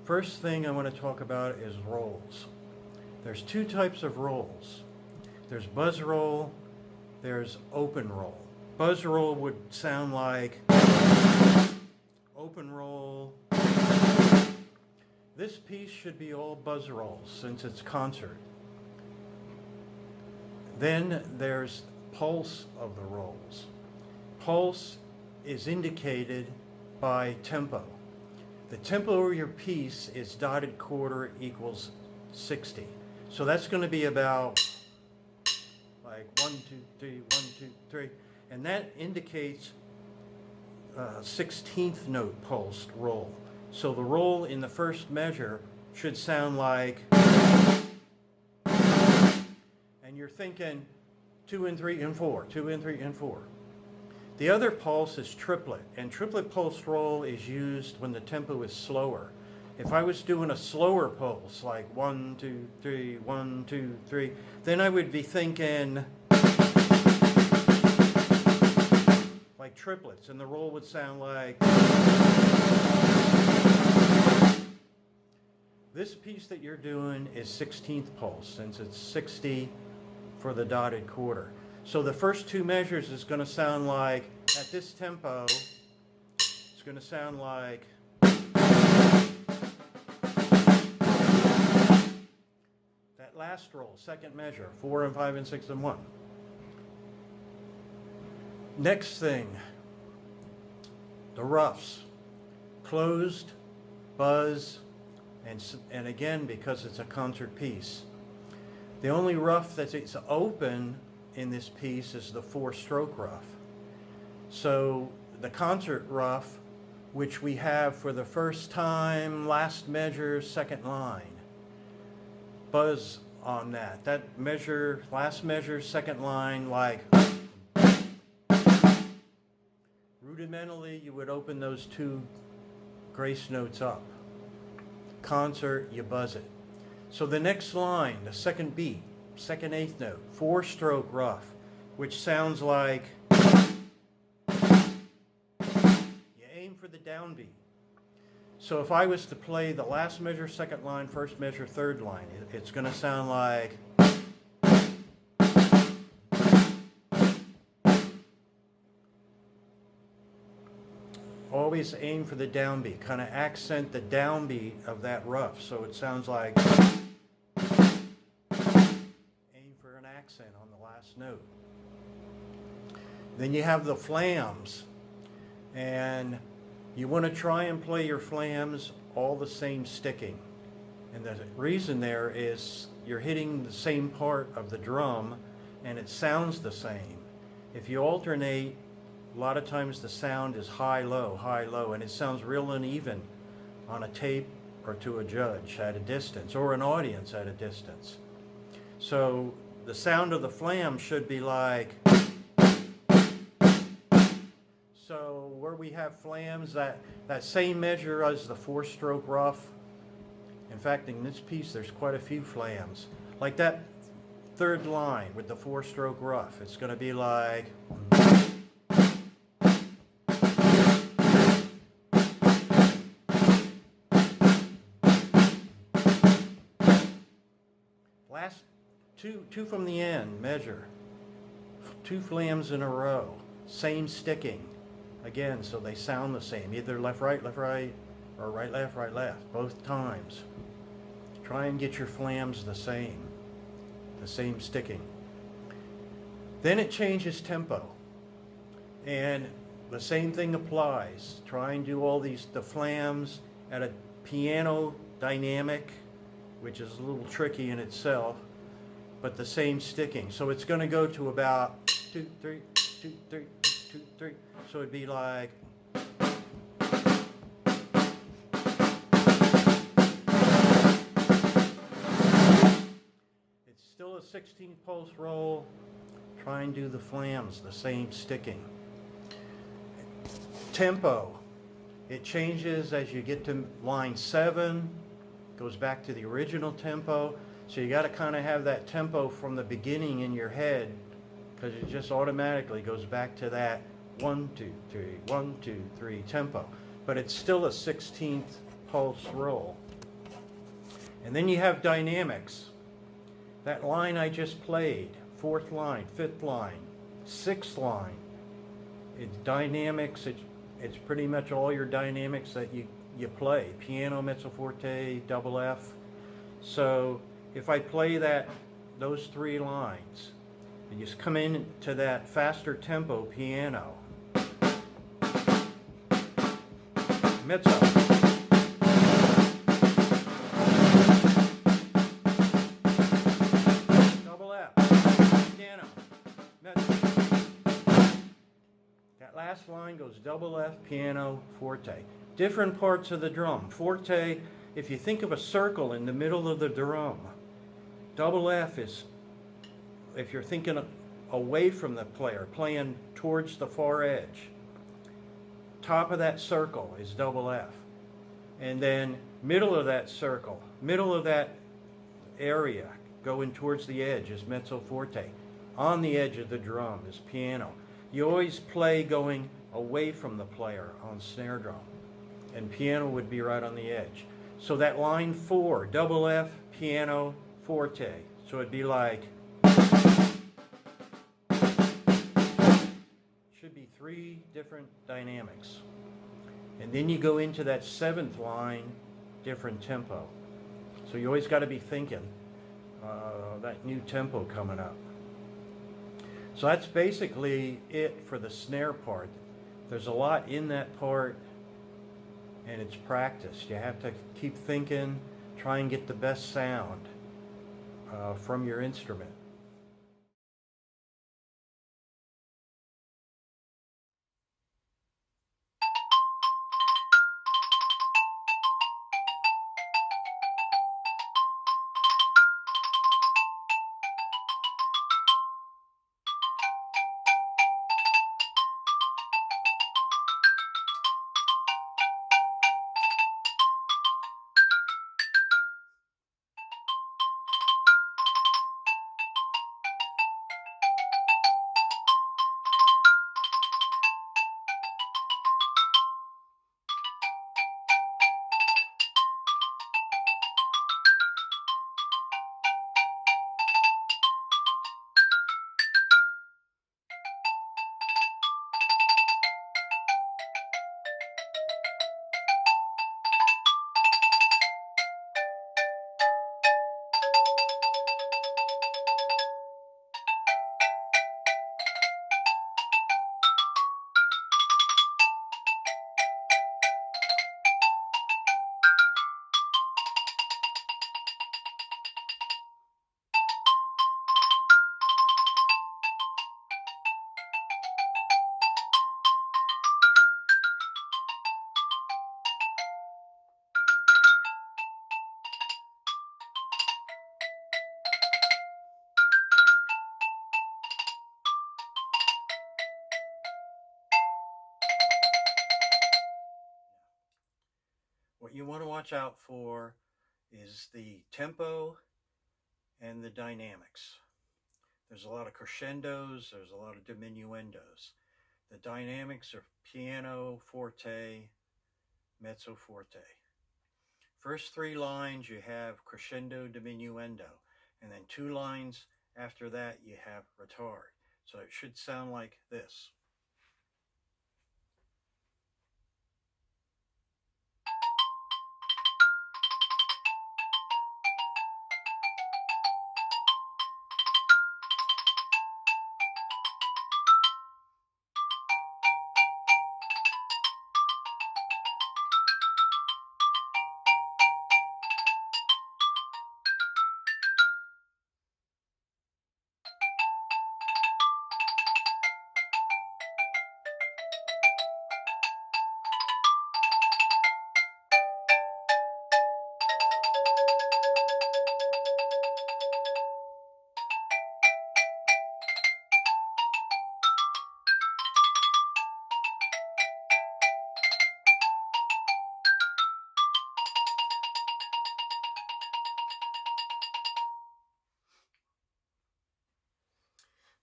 First thing I want to talk about is rolls. There's two types of rolls. There's buzz roll, there's open roll. Buzz roll would sound like open roll. This piece should be all buzz rolls since it's concert. Then there's pulse of the rolls. Pulse is indicated by tempo. The tempo of your piece is dotted quarter equals 60. So that's going to be about like 1, 2, 3, 1, 2, 3. And that indicates 16th note pulsed roll. So the roll in the first measure should sound like, and you're thinking 2 and 3 and 4, 2 and 3 and 4. The other pulse is triplet, and triplet pulse roll is used when the tempo is slower. If I was doing a slower pulse, like 1, 2, 3, 1, 2, 3, then I would be thinking like triplets, and the roll would sound like. This piece that you're doing is 16th pulse, since it's 60 for the dotted quarter. So the first two measures is going to sound like, at this tempo, it's going to sound like that last roll, second measure, 4 and 5 and 6 and 1. Next thing, the roughs, closed, buzz, and again, because it's a concert piece, the only rough that is open in this piece is the 4-stroke rough. So the concert rough, which we have for the first time, last measure, second line, buzz on that. That measure, last measure, second line, like rudimentally you would open those two grace notes up. Concert, you buzz it. So the next line, the second beat, second eighth note, 4-stroke rough, which sounds like you aim for the downbeat. So if I was to play the last measure, second line, first measure, third line, it's going to sound like. Always aim for the downbeat, kind of accent the downbeat of that rough, so it sounds like. Accent on the last note. Then you have the flams, and you want to try and play your flams all the same sticking, and the reason there is you're hitting the same part of the drum and it sounds the same. If you alternate, a lot of times the sound is high low, and it sounds real uneven on a tape or to a judge at a distance or an audience at a distance. So the sound of the flam should be like, so where we have flams, that same measure as the 4-stroke rough. In fact, in this piece, there's quite a few flams. Like that third line with the 4-stroke rough, it's going to be like. Last two from the end, measure. 2 flams in a row, same sticking. Again, so they sound the same, either left, right, or right, left, both times. Try and get your flams the same sticking. Then it changes tempo, and the same thing applies. Try and do all the flams at a piano dynamic, which is a little tricky in itself, but the same sticking. So it's going to go to about 2, 3, 2, 3, 2, 3. So it'd be like. It's still a 16th pulse roll. Try and do the flams, the same sticking. Tempo. It changes as you get to line 7. Goes back to the original tempo. So you got to kind of have that tempo from the beginning in your head, because it just automatically goes back to that 1, 2, 3, 1, 2, 3 tempo. But it's still a 16th pulse roll. And then you have dynamics. That line I just played, fourth line, fifth line, sixth line, it's dynamics. It's pretty much all your dynamics that you play. Piano, mezzo forte, double F. So if I play those three lines, and just come in to that faster tempo piano, mezzo, double F, piano, mezzo. That last line goes double F, piano, forte. Different parts of the drum. Forte, if you think of a circle in the middle of the drum, double F is, if you're thinking away from the player, playing towards the far edge, top of that circle is double F. And then middle of that circle, middle of that area, going towards the edge is mezzo forte. On the edge of the drum is piano. You always play going away from the player on snare drum, and piano would be right on the edge. So that line 4, double F, piano, forte. So it'd be like, should be 3 different dynamics. And then you go into that 7th line, different tempo. So you always got to be thinking that new tempo coming up. So that's basically it for the snare part. There's a lot in that part, and it's practice. You have to keep thinking, try and get the best sound from your instrument. What you want to watch out for is the tempo and the dynamics. There's a lot of crescendos, there's a lot of diminuendos. The dynamics are piano, forte, mezzo forte. First 3 lines you have crescendo, diminuendo, and then 2 lines after that you have retard. So it should sound like this.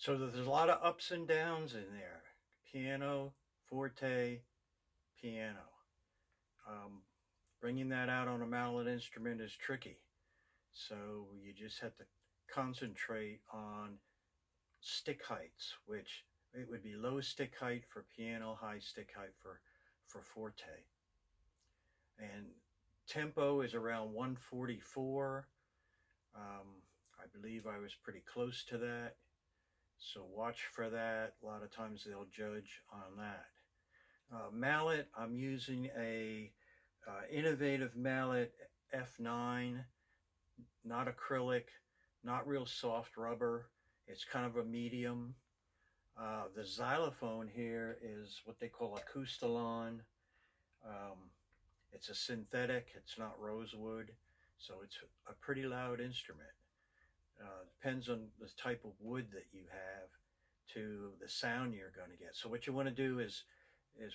So there's a lot of ups and downs in there. Piano, forte, piano. Bringing that out on a mallet instrument is tricky. So you just have to concentrate on stick heights, which it would be low stick height for piano, high stick height for forte. And tempo is around 144. Um, I believe I was pretty close to that. So watch for that. A lot of times they'll judge on that. Mallet, I'm using a innovative mallet F9, not acrylic, not real soft rubber. It's kind of a medium. The xylophone here is what they call acoustalon. Um, it's a synthetic, it's not rosewood, so it's a pretty loud instrument. Depends on the type of wood that you have to the sound you're going to get. So what you want to do is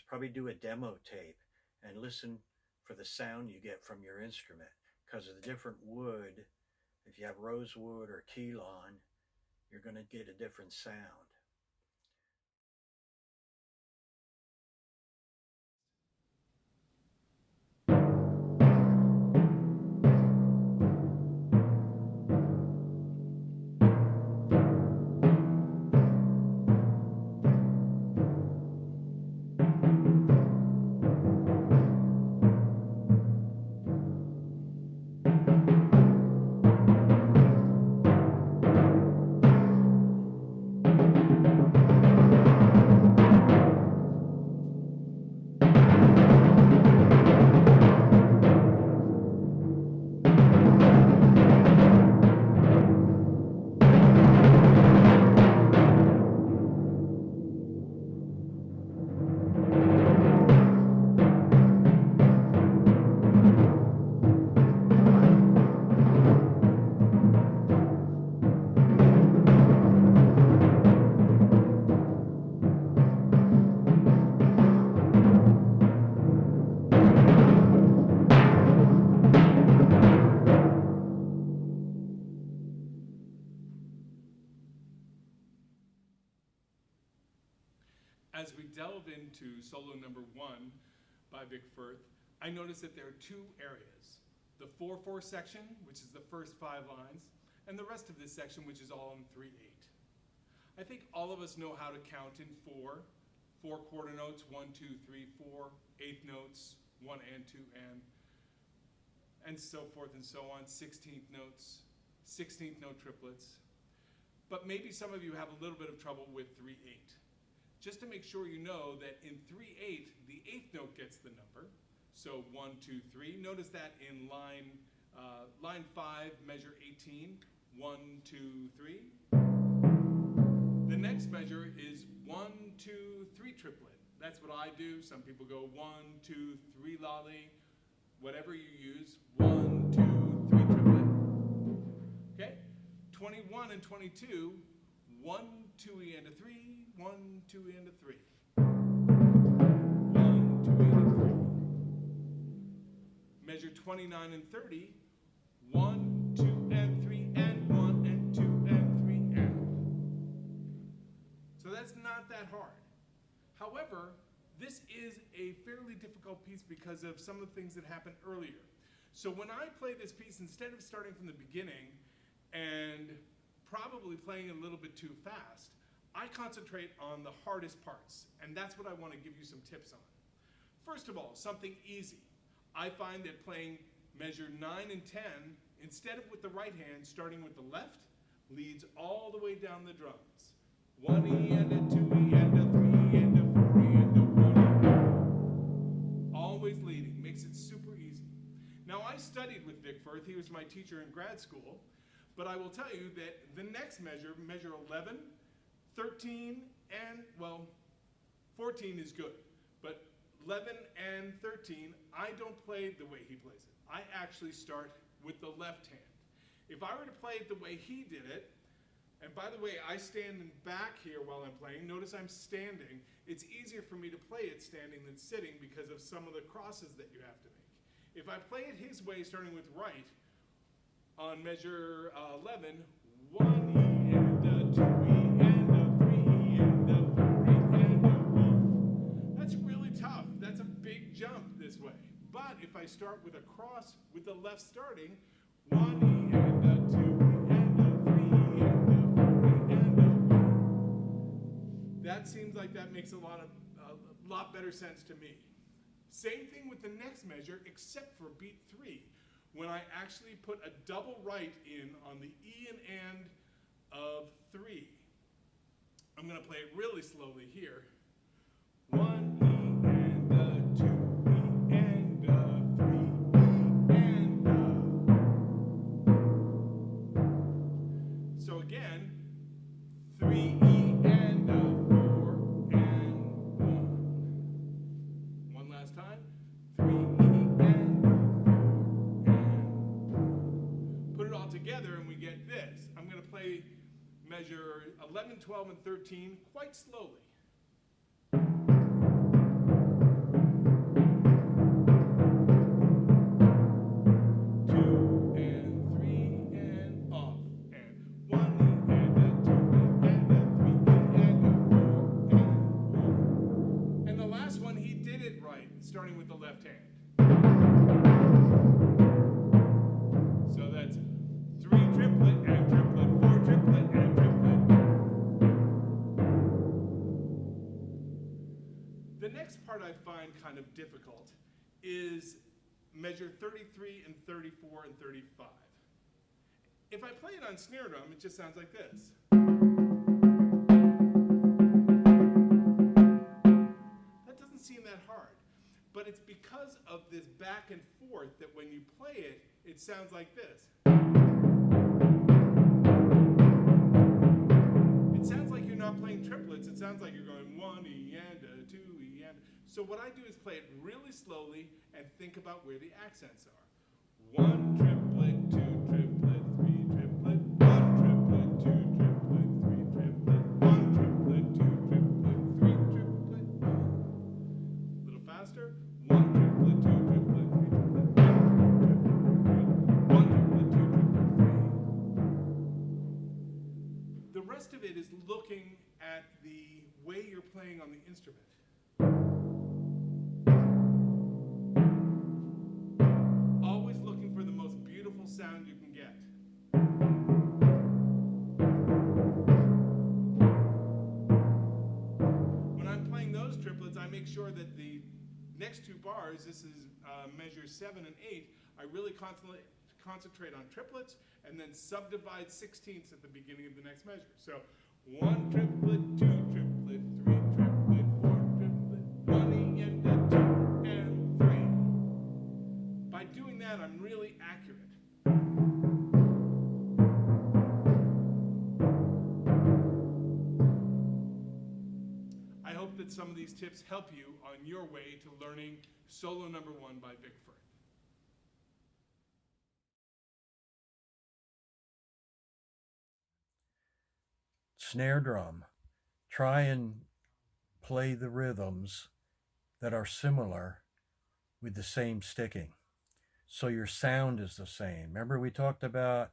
probably do a demo tape and listen for the sound you get from your instrument, because of the different wood. If you have rosewood or keylon, you're going to get a different sound. As we delve into solo number 1 by Vic Firth, I noticed that there are two areas. The 4/4 section, which is the first 5 lines, and the rest of this section, which is all in 3/8. I think all of us know how to count in 4 quarter notes, 1, 2, 3, 4, eighth notes, 1 and 2 and so forth and so on, 16th notes, 16th note triplets. But maybe some of you have a little bit of trouble with 3/8. Just to make sure you know that in 3/8, the eighth note gets the number. So 1, 2, 3. Notice that in line 5, measure 18, 1, 2, 3. The next measure is 1, 2, 3 triplet. That's what I do. Some people go 1, 2, 3 lolly. Whatever you use, 1, 2, 3 triplet. Okay? 21 and 22, 1, 2 and a 3, 1, 2 and a 3. 1, 2 and a 3. Measure 29 and 30, 1, 2 and 3 and 1 and 2 and 3 and. So that's not that hard. However, this is a fairly difficult piece because of some of the things that happened earlier. So when I play this piece, instead of starting from the beginning and probably playing a little bit too fast, I concentrate on the hardest parts, and that's what I want to give you some tips on. First of all, something easy. I find that playing measure 9 and 10, instead of with the right hand, starting with the left, leads all the way down the drums. 1 E and a 2 E and a 3 and a 4 E and a 1 E. Always leading, makes it super easy. Now I studied with Vic Firth, he was my teacher in grad school, but I will tell you that the next measure, measure 11, 13, and, well, 14 is good, but 11 and 13, I don't play the way he plays it. I actually start with the left hand. If I were to play it the way he did it, and by the way, I stand back here while I'm playing. Notice I'm standing. It's easier for me to play it standing than sitting because of some of the crosses that you have to make. If I play it his way, starting with right, on measure 11, 1 E and a 2 E and a 3 E and a 4 E and a 1. That's really tough. That's a big jump this way. But if I start with a cross with the left starting, 1 E and that seems like that makes a lot better sense to me. Same thing with the next measure, except for beat 3, when I actually put a double right in on the E and of 3. I'm going to play it really slowly here. 1 E and a 2 E and a 3 E and a. So again, 3 E and a 4 and 1. One last time. 3 E and a 4 and 1. Put it all together and we get this. I'm going to play measure 11, 12, and 13 quite slowly. 2 and 3 and off, and 1 E and a 2 E and a 3 E and a 4 and 1. And the last one, he did it right, starting with the left hand. So that's 3 triplet and triplet, 4 triplet and triplet. The next part I find kind of difficult is measure 33 and 34 and 35. If I play it on snare drum, it just sounds like this. That doesn't seem that hard, but it's because of this back and forth that when you play it, it sounds like this. It sounds like you're not playing triplets. It sounds like you're going 1 E and a 2 E and a. So what I do is play it really slowly and think about where the accents are. 1 triplet, 2 triplet, 3 triplet, 1 triplet, 2 triplet, 3 triplet, 1 triplet, 2 triplet, 3 triplet, 1. A little faster. 1 triplet, 2 triplet, 3 triplet, 1 triplet, 1 triplet, 2 triplet, 3. The rest of it is looking at the way you're playing on the instrument. Always looking for the most beautiful sound you can get. When I'm playing those triplets, I make sure that the next 2 bars, this is measures 7 and 8, I really concentrate on triplets and then subdivide 16ths at the beginning of the next measure. So 1 triplet, 2 triplet, 3 triplet, 4 triplet, 1 E and a 2 and 3. By doing that, I'm really accurate. I hope that some of these tips help you on your way to learning solo number 1 by Vic Firth. Snare drum. Try and play the rhythms that are similar with the same sticking. So your sound is the same. Remember we talked about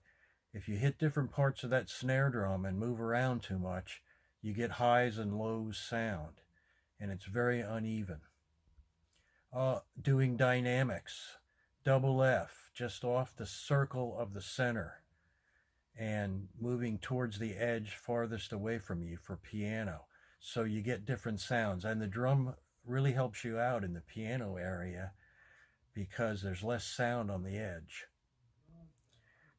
if you hit different parts of that snare drum and move around too much, you get highs and lows sound, and it's very uneven. Doing dynamics, double F, just off the circle of the center, and moving towards the edge farthest away from you for piano. So you get different sounds, and the drum really helps you out in the piano area because there's less sound on the edge.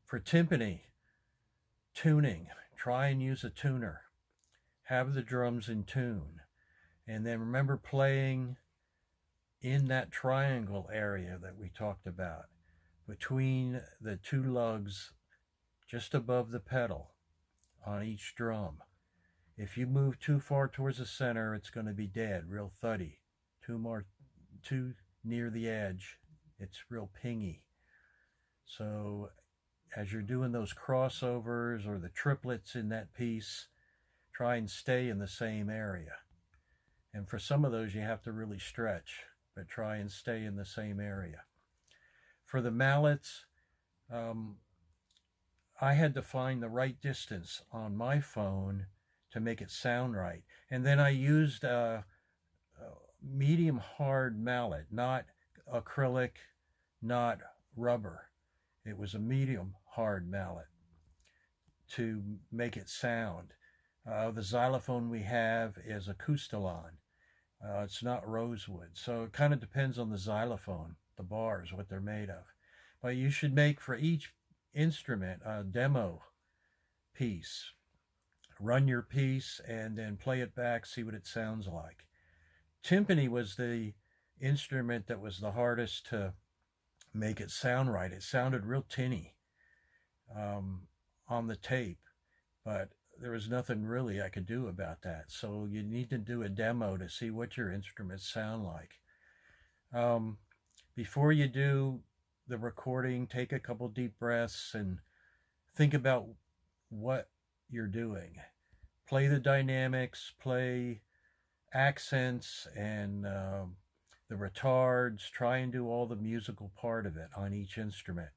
For timpani, tuning, try and use a tuner. Have the drums in tune. And then remember playing in that triangle area that we talked about, between the 2 lugs just above the pedal on each drum. If you move too far towards the center, it's going to be dead, real thuddy. Too near the edge, it's real pingy. So as you're doing those crossovers or the triplets in that piece, try and stay in the same area. And for some of those, you have to really stretch, but try and stay in the same area. For the mallets, I had to find the right distance on my phone to make it sound right. And then I used a medium hard mallet, not acrylic, not rubber. It was a medium hard mallet to make it sound. The xylophone we have is acoustalon. It's not rosewood. So it kind of depends on the xylophone, the bars, what they're made of. But you should make for each instrument a demo piece. Run your piece and then play it back, see what it sounds like. Timpani was the instrument that was the hardest to make it sound right. It sounded real tinny on the tape, but there was nothing really I could do about that. So you need to do a demo to see what your instruments sound like. Before you do the recording, take a couple deep breaths and think about what you're doing. Play the dynamics, play accents and the retards. Try and do all the musical part of it on each instrument.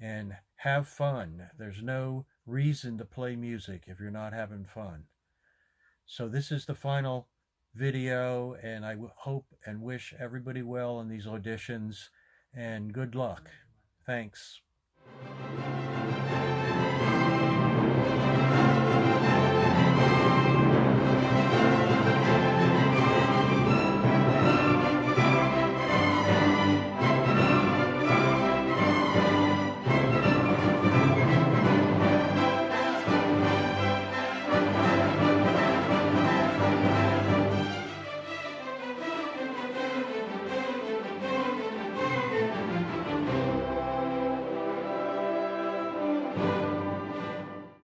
And have fun. There's no reason to play music if you're not having fun. So this is the final video, and I hope and wish everybody well in these auditions, and good luck. Thanks.